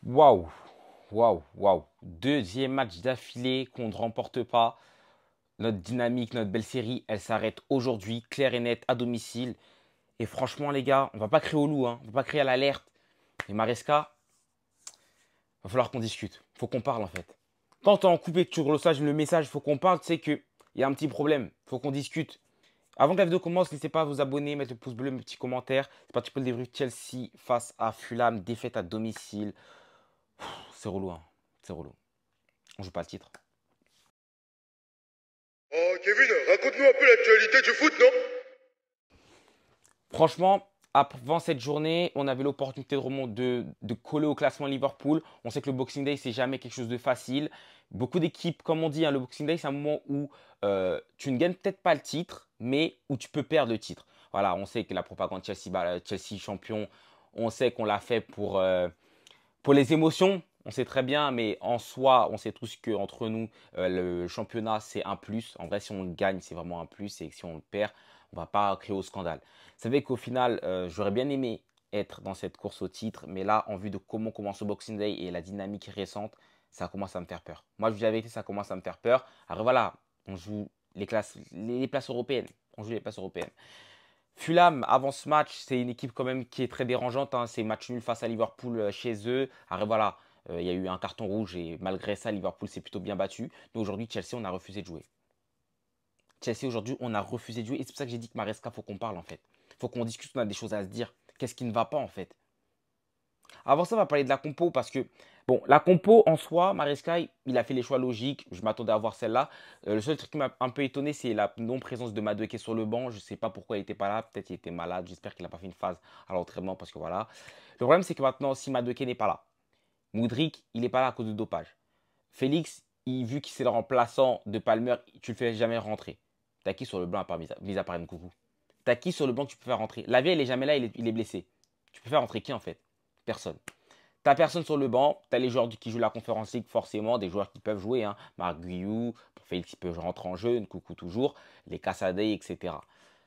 Waouh, waouh, waouh. Deuxième match d'affilée qu'on ne remporte pas. Notre dynamique, notre belle série, elle s'arrête aujourd'hui, claire et nette, à domicile. Et franchement, les gars, on va pas crier au loup, hein. On va pas crier à l'alerte. Et Maresca, va falloir qu'on discute. Faut qu'on parle en fait. Quand t'es en coupé, que tu reçois le message, faut qu'on parle, tu sais qu'il y a un petit problème. Faut qu'on discute. Avant que la vidéo commence, n'hésitez pas à vous abonner, mettre le pouce bleu, le petit commentaire. C'est parti pour le débrief Chelsea face à Fulham, défaite à domicile. C'est relou, hein. C'est relou. On joue pas le titre. Oh Kevin, raconte-nous un peu l'actualité du foot, non? Franchement, avant cette journée, on avait l'opportunité de remonter, de coller au classement Liverpool. On sait que le Boxing Day, c'est jamais quelque chose de facile. Beaucoup d'équipes, comme on dit, hein, le Boxing Day, c'est un moment où tu ne gagnes peut-être pas le titre, mais où tu peux perdre le titre. Voilà, on sait que la propagande Chelsea, Chelsea champion, on sait qu'on l'a fait pour les émotions. On sait très bien, mais en soi, on sait tous qu'entre nous, le championnat, c'est un plus. En vrai, si on le gagne, c'est vraiment un plus. Et si on le perd, on ne va pas créer au scandale. Vous savez qu'au final, j'aurais bien aimé être dans cette course au titre. Mais là, en vue de comment commence le Boxing Day et la dynamique récente, ça commence à me faire peur. Moi, je vous dis la vérité, ça commence à me faire peur. Alors voilà, on joue les places européennes. On joue les places européennes. Fulham, avant ce match, c'est une équipe quand même qui est très dérangeante, hein. C'est match nul face à Liverpool chez eux. Alors voilà, il y a eu un carton rouge et malgré ça, Liverpool s'est plutôt bien battu. Mais aujourd'hui, Chelsea, on a refusé de jouer. Chelsea, aujourd'hui, on a refusé de jouer. Et c'est pour ça que j'ai dit que Maresca, faut qu'on parle en fait. Faut qu'on discute, on a des choses à se dire. Qu'est-ce qui ne va pas en fait? Avant ça, on va parler de la compo parce que, bon, la compo en soi, Maresca, il a fait les choix logiques. Je m'attendais à voir celle-là. Le seul truc qui m'a un peu étonné, c'est la non-présence de Madueke sur le banc. Je ne sais pas pourquoi il n'était pas là. Peut-être qu'il était malade. J'espère qu'il n'a pas fait une phase à l'entraînement parce que voilà. Le problème, c'est que maintenant, si Madueke n'est pas là, Moudric, il n'est pas là à cause de dopage. Félix, vu qu'il c'est le remplaçant de Palmer, tu le fais jamais rentrer. T'as qui sur le banc à part mis à part Nkoukou? T'as qui sur le banc que tu peux faire rentrer? La vieille, il est jamais là, il est blessé. Tu peux faire rentrer qui en fait? Personne. T'as personne sur le banc, t'as les joueurs qui jouent la Conférence League forcément, des joueurs qui peuvent jouer, hein. Marc Guiou, pour Félix il peut rentrer en jeu, Coucou toujours, les Cassadei, etc.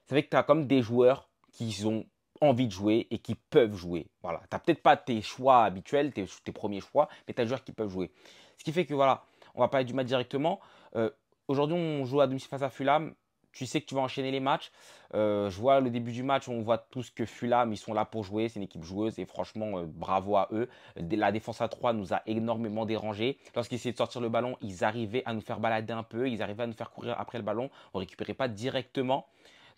Ça fait que t'as comme des joueurs qui ont envie de jouer et qui peuvent jouer. Voilà. T'as peut-être pas tes choix habituels, tes premiers choix, mais t'as des joueurs qui peuvent jouer. Ce qui fait que voilà, on va parler du match directement. Euh, Aujourd'hui, on joue à domicile face à Fulham. Tu sais que tu vas enchaîner les matchs. Je vois le début du match, on voit tous que Fulham, ils sont là pour jouer. C'est une équipe joueuse et franchement, bravo à eux. La défense à 3 nous a énormément dérangé. Lorsqu'ils essayaient de sortir le ballon, ils arrivaient à nous faire balader un peu. Ils arrivaient à nous faire courir après le ballon. On ne récupérait pas directement.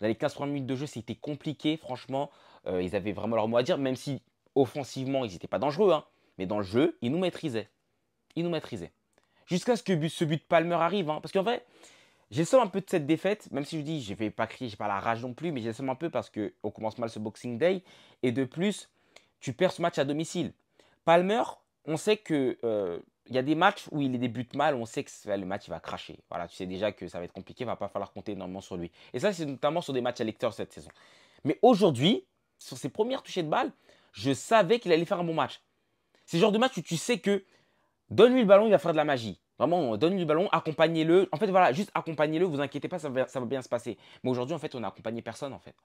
Dans les 15 premières minutes de jeu, c'était compliqué. Franchement, ils avaient vraiment leur mot à dire, même si offensivement, ils n'étaient pas dangereux, hein. Mais dans le jeu, ils nous maîtrisaient. Ils nous maîtrisaient. Jusqu'à ce que ce but Palmer arrive, hein. Parce qu'en vrai, j'ai le seum un peu de cette défaite, même si je dis, je ne vais pas crier, j'ai pas la rage non plus, mais j'ai le seum un peu parce qu'on commence mal ce Boxing Day. Et de plus, tu perds ce match à domicile. Palmer, on sait que il y a des matchs où il débute mal, on sait que le match il va cracher. Voilà, tu sais déjà que ça va être compliqué, il va pas falloir compter énormément sur lui. Et ça, c'est notamment sur des matchs à lecteurs cette saison. Mais aujourd'hui, sur ses premières touchées de balle, je savais qu'il allait faire un bon match. C'est le genre de match où tu sais que donne-lui le ballon, il va faire de la magie. Vraiment, donne-lui le ballon, accompagnez-le. En fait, voilà, juste accompagnez-le, vous inquiétez pas, ça va bien se passer. Mais aujourd'hui, en fait, on n'a accompagné personne, en fait.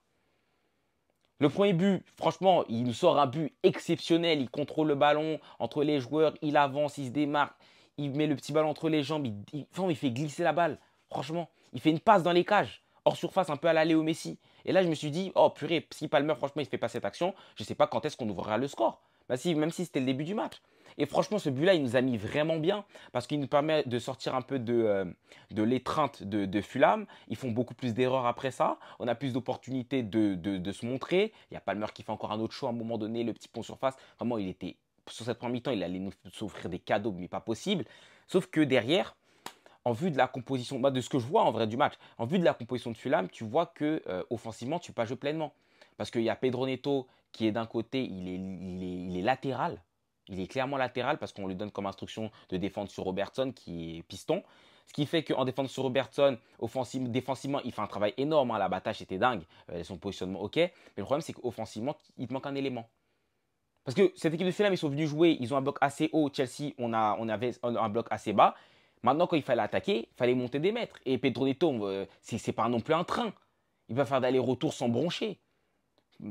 Le premier but, franchement, il nous sort un but exceptionnel. Il contrôle le ballon entre les joueurs, il avance, il se démarque, il met le petit ballon entre les jambes, il fait glisser la balle. Franchement, il fait une passe dans les cages, hors surface, un peu à la Léo Messi. Et là, je me suis dit, oh purée, si Palmer, franchement, il ne fait pas cette action, je ne sais pas quand est-ce qu'on ouvrira le score. Bah si, même si c'était le début du match. Et franchement, ce but-là, il nous a mis vraiment bien parce qu'il nous permet de sortir un peu de l'étreinte de Fulham. Ils font beaucoup plus d'erreurs après ça. On a plus d'opportunités de se montrer. Il y a Palmer qui fait encore un autre show à un moment donné, le petit pont surface. Vraiment, il était sur cette première mi-temps, il allait nous offrir des cadeaux, mais pas possible. Sauf que derrière, en vue de la composition, de ce que je vois en vrai du match, en vue de la composition de Fulham, tu vois que offensivement, tu peux pas jouer pleinement. Parce qu'il y a Pedro Neto qui est d'un côté, il est latéral. Il est clairement latéral parce qu'on lui donne comme instruction de défendre sur Robertson qui est piston. Ce qui fait qu'en défendant sur Robertson, défensivement, il fait un travail énorme, hein. L'abattage était dingue, son positionnement ok. Mais le problème, c'est qu'offensivement, il te manque un élément. Parce que cette équipe de Fulham, ils sont venus jouer, ils ont un bloc assez haut. Chelsea, on avait un bloc assez bas. Maintenant, quand il fallait attaquer, il fallait monter des mètres. Et Pedro Neto, c'est pas non plus un train. Il va faire d'aller-retour sans broncher.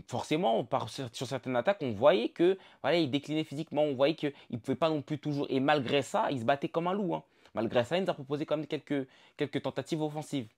forcément, sur certaines attaques, on voyait que voilà, il déclinait physiquement, on voyait qu'il ne pouvait pas non plus toujours. Et malgré ça, il se battait comme un loup, hein. Malgré ça, il nous a proposé quand même quelques tentatives offensives.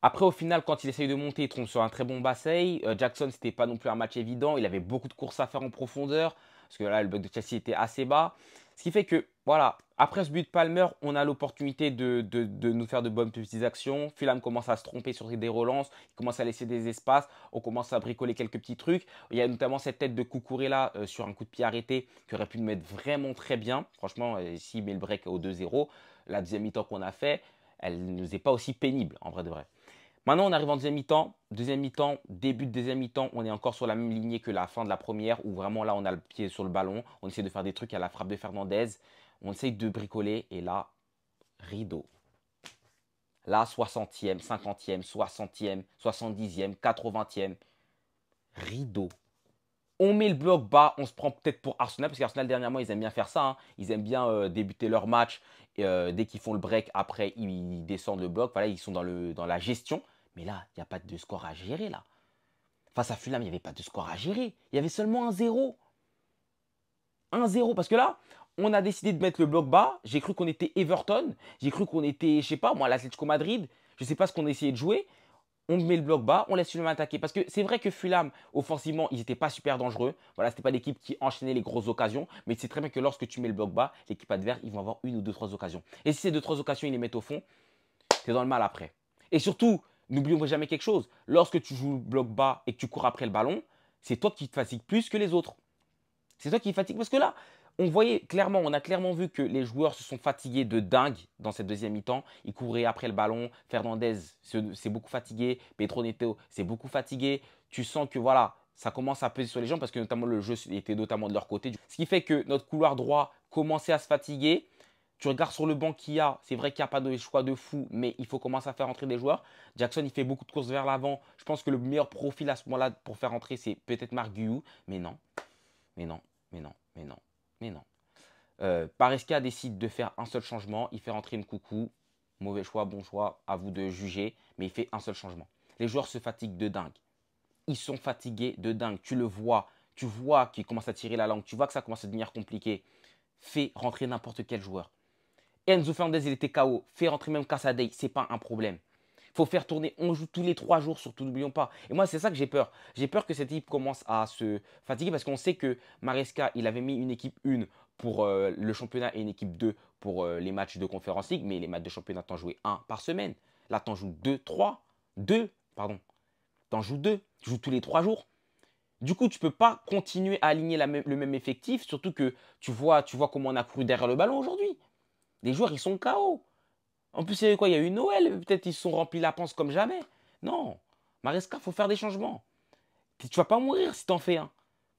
Après, au final, quand il essaye de monter, il tombe sur un très bon Bassey. Jackson, c'était pas non plus un match évident. Il avait beaucoup de courses à faire en profondeur. Parce que là, le bloc de Chelsea était assez bas. Ce qui fait que, voilà, après ce but de Palmer, on a l'opportunité de nous faire de bonnes petites actions. Fulham commence à se tromper sur des relances. Il commence à laisser des espaces. On commence à bricoler quelques petits trucs. Il y a notamment cette tête de Cucurella sur un coup de pied arrêté qui aurait pu nous mettre vraiment très bien. Franchement, s'il met le break au 2-0, la deuxième mi-temps qu'on a fait, elle ne nous est pas aussi pénible, en vrai de vrai. Maintenant, on arrive en deuxième mi-temps. Deuxième mi-temps, début de deuxième mi-temps, on est encore sur la même lignée que la fin de la première, où vraiment là, on a le pied sur le ballon. On essaie de faire des trucs à la frappe de Fernandez. On essaie de bricoler, et là, rideau. Là, 60e, 50e, 60e, 70e, 80e, rideau. On met le bloc bas, on se prend peut-être pour Arsenal, parce qu'Arsenal, dernièrement, ils aiment bien faire ça, hein. Ils aiment bien débuter leur match, et dès qu'ils font le break, après, ils descendent le bloc. Voilà, ils sont dans la gestion. Mais là, il n'y a pas de score à gérer, là. Face à Fulham, il n'y avait pas de score à gérer. Il y avait seulement un 0. 1-0. Parce que là, on a décidé de mettre le bloc bas. J'ai cru qu'on était Everton. J'ai cru qu'on était, je sais pas, moi, l'Atlético Madrid. Je ne sais pas ce qu'on a essayé de jouer. On met le bloc bas, on laisse Fulham attaquer. Parce que c'est vrai que Fulham, offensivement, ils n'étaient pas super dangereux. Voilà, ce n'était pas l'équipe qui enchaînait les grosses occasions. Mais c'est très bien que lorsque tu mets le bloc bas, l'équipe adverse, ils vont avoir une ou deux, trois occasions. Et si ces deux, trois occasions, ils les mettent au fond, tu es dans le mal après. Et surtout, n'oublions jamais quelque chose. Lorsque tu joues le bloc bas et que tu cours après le ballon, c'est toi qui te fatigues plus que les autres. C'est toi qui te fatigue. Parce que là, on a clairement vu que les joueurs se sont fatigués de dingue dans cette deuxième mi-temps. Ils couraient après le ballon. Fernandez s'est beaucoup fatigué. Pedro Neto s'est beaucoup fatigué. Tu sens que voilà, ça commence à peser sur les gens parce que notamment le jeu était notamment de leur côté. Ce qui fait que notre couloir droit commençait à se fatiguer. Tu regardes sur le banc qu'il y a, c'est vrai qu'il n'y a pas de choix de fou, mais il faut commencer à faire entrer des joueurs. Jackson, il fait beaucoup de courses vers l'avant. Je pense que le meilleur profil à ce moment-là pour faire entrer, c'est peut-être Marc Guiou. Mais non, mais non, mais non, mais non, mais non. Pareska décide de faire un seul changement. Il fait rentrer une coucou. Mauvais choix, bon choix, à vous de juger. Mais il fait un seul changement. Les joueurs se fatiguent de dingue. Ils sont fatigués de dingue. Tu le vois. Tu vois qu'ils commencent à tirer la langue. Tu vois que ça commence à devenir compliqué. Fais rentrer n'importe quel joueur. Enzo Fernandez, il était KO. Fais rentrer même Casadei, c'est pas un problème. Il faut faire tourner. On joue tous les 3 jours, surtout, n'oublions pas. Et moi, c'est ça que j'ai peur. J'ai peur que cette équipe commence à se fatiguer parce qu'on sait que Maresca, il avait mis une équipe 1 pour le championnat et une équipe 2 pour les matchs de Conference League. Mais les matchs de championnat, t'en jouais 1 par semaine. Là, t'en joues 2, 3. 2, pardon. T'en joues 2. Tu joues tous les 3 jours. Du coup, tu ne peux pas continuer à aligner le même effectif, surtout que tu vois comment on a couru derrière le ballon aujourd'hui. Les joueurs, ils sont KO. En plus, il y a quoi? Il y a eu Noël. Peut-être ils se sont remplis la panse comme jamais. Non. Maresca, il faut faire des changements. Tu vas pas mourir si tu en fais un.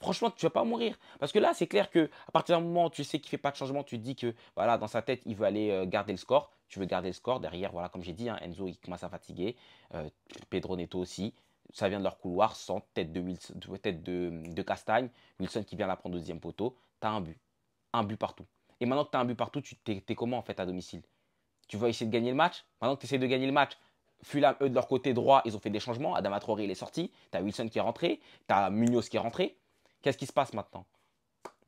Franchement, tu vas pas mourir. Parce que là, c'est clair que à partir d'un moment où tu sais qu'il ne fait pas de changement, tu te dis que voilà, dans sa tête, il veut aller garder le score. Tu veux garder le score. Derrière, voilà, comme j'ai dit, hein, Enzo, il commence à fatiguer. Pedro Neto aussi. Ça vient de leur couloir, sans tête de Castagne. Wilson qui vient la prendre au deuxième poteau. Tu as un but. Un but partout. Et maintenant que tu as un but partout, tu t'es comment en fait à domicile? Tu vas essayer de gagner le match. Maintenant que tu essaies de gagner le match, Fulham, eux, de leur côté droit, ils ont fait des changements. Adama Traoré, il est sorti. Tu as Wilson qui est rentré. Tu as Munoz qui est rentré. Qu'est-ce qui se passe maintenant?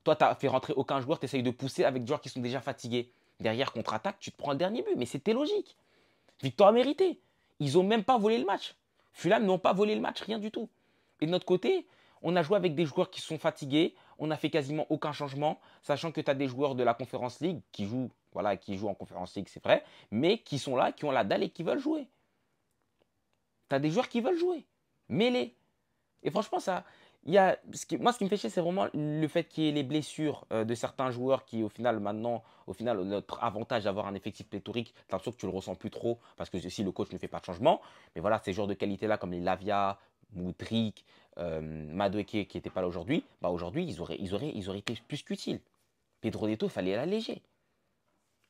Toi, tu n'as fait rentrer aucun joueur. Tu essayes de pousser avec des joueurs qui sont déjà fatigués. Derrière, contre-attaque, tu te prends le dernier but. Mais c'était logique. Victoire méritée. Ils n'ont même pas volé le match. Fulham n'ont pas volé le match, rien du tout. Et de notre côté, on a joué avec des joueurs qui sont fatigués. On n'a fait quasiment aucun changement, sachant que tu as des joueurs de la Conference League qui jouent, voilà, qui jouent en Conference League, c'est vrai, mais qui sont là, qui ont la dalle et qui veulent jouer. Tu as des joueurs qui veulent jouer. Mets-les. Et franchement, ça, moi, ce qui me fait chier, c'est vraiment le fait qu'il y ait les blessures de certains joueurs qui, au final, maintenant, notre avantage d'avoir un effectif pléthorique, tu as l'impression que tu ne le ressens plus trop parce que si le coach ne fait pas de changement. Mais voilà, ces joueurs de qualité-là, comme les Lavia, Moudric, Madueke qui n'étaient pas là aujourd'hui, bah aujourd'hui, ils auraient été plus qu'utiles. Pedro Neto, il fallait l'alléger.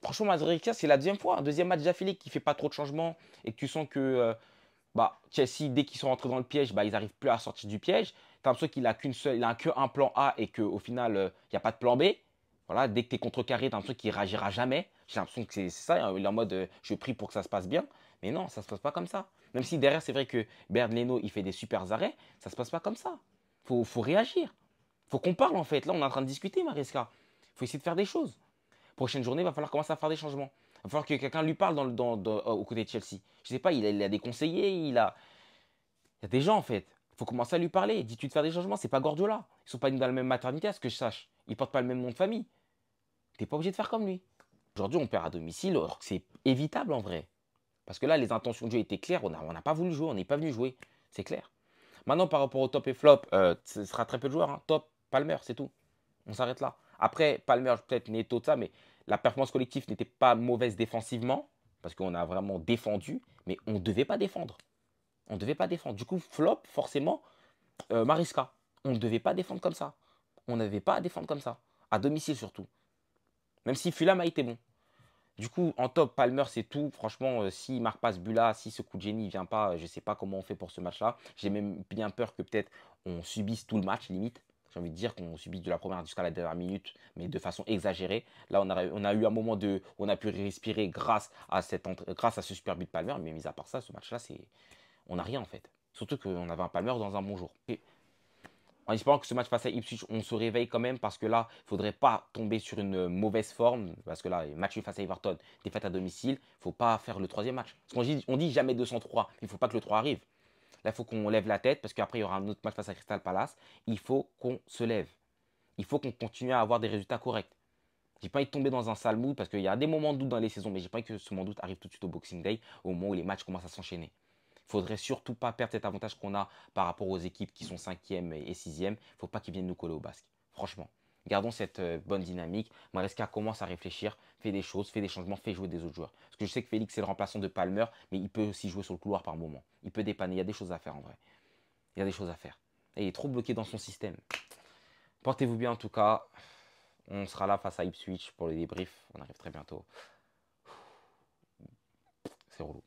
Franchement, Madueke, c'est la deuxième fois, un deuxième match d'affilée qui ne fait pas trop de changements et que tu sens que bah, Chelsea, dès qu'ils sont rentrés dans le piège, bah, ils n'arrivent plus à sortir du piège. Tu as l'impression qu'il a qu'un plan A et qu'au final, il n'y a pas de plan B. Voilà, dès que tu es contrecarré, tu as l'impression qu'il ne réagira jamais. J'ai l'impression que c'est ça. Hein, il est en mode je prie pour que ça se passe bien. Mais non, ça ne se passe pas comme ça. Même si derrière, c'est vrai que Bernd Leno, il fait des super arrêts, ça ne se passe pas comme ça. Faut réagir. Faut qu'on parle en fait. Là, on est en train de discuter, Maresca. Faut essayer de faire des choses. Prochaine journée, il va falloir commencer à faire des changements. Il va falloir que quelqu'un lui parle au côté de Chelsea. Je sais pas, il a des conseillers, il y a des gens en fait. Il faut commencer à lui parler. Dis-tu de faire des changements, c'est pas Guardiola. Ils sont pas dans la même maternité, à ce que je sache. Ils portent pas le même nom de famille. T'es pas obligé de faire comme lui. Aujourd'hui, on perd à domicile, alors que c'est évitable en vrai. Parce que là, les intentions de jeu étaient claires. On n'a pas voulu jouer, on n'est pas venu jouer. C'est clair. Maintenant, par rapport au top et flop, ce sera très peu de joueurs. Hein. Top, Palmer, c'est tout. On s'arrête là. Après, Palmer, peut-être Neto, de ça, mais la performance collective n'était pas mauvaise défensivement, parce qu'on a vraiment défendu, mais on ne devait pas défendre. On ne devait pas défendre. Du coup, flop, forcément, Mariska. On ne devait pas défendre comme ça. On n'avait pas à défendre comme ça. À domicile surtout. Même si Fulham a été bon. Du coup, en top, Palmer, c'est tout. Franchement, s'il ne marque pas ce but-là, si ce coup de génie ne vient pas, je ne sais pas comment on fait pour ce match-là. J'ai même bien peur que peut-être on subisse tout le match, limite. J'ai envie de dire qu'on subit de la première jusqu'à la dernière minute, mais de façon exagérée. Là, on a eu un moment où on a pu respirer grâce à ce super but de Palmer. Mais mis à part ça, ce match-là, on n'a rien en fait. Surtout qu'on avait un Palmer dans un bon jour. Et en espérant que ce match face à Ipswich, on se réveille quand même parce que là, il ne faudrait pas tomber sur une mauvaise forme. Parce que là, match face à Everton, défaite à domicile, il ne faut pas faire le troisième match. Parce on dit jamais 203, mais il ne faut pas que le 3 arrive. Là, il faut qu'on lève la tête parce qu'après, il y aura un autre match face à Crystal Palace. Il faut qu'on se lève. Il faut qu'on continue à avoir des résultats corrects. J'ai pas envie de tomber dans un sale mood parce qu'il y a des moments de doute dans les saisons, mais j'ai pas envie que ce moment de doute arrive tout de suite au Boxing Day, au moment où les matchs commencent à s'enchaîner. Il faudrait surtout pas perdre cet avantage qu'on a par rapport aux équipes qui sont 5e et 6e. Il ne faut pas qu'ils viennent nous coller au basque. Franchement, gardons cette bonne dynamique. Maresca commence à réfléchir, fait des choses, fait des changements, fait jouer des autres joueurs. Parce que je sais que Félix est le remplaçant de Palmer, mais il peut aussi jouer sur le couloir par moment. Il peut dépanner. Il y a des choses à faire en vrai. Il y a des choses à faire. Et il est trop bloqué dans son système. Portez-vous bien en tout cas. On sera là face à Ipswich pour le débrief. On arrive très bientôt. C'est relou.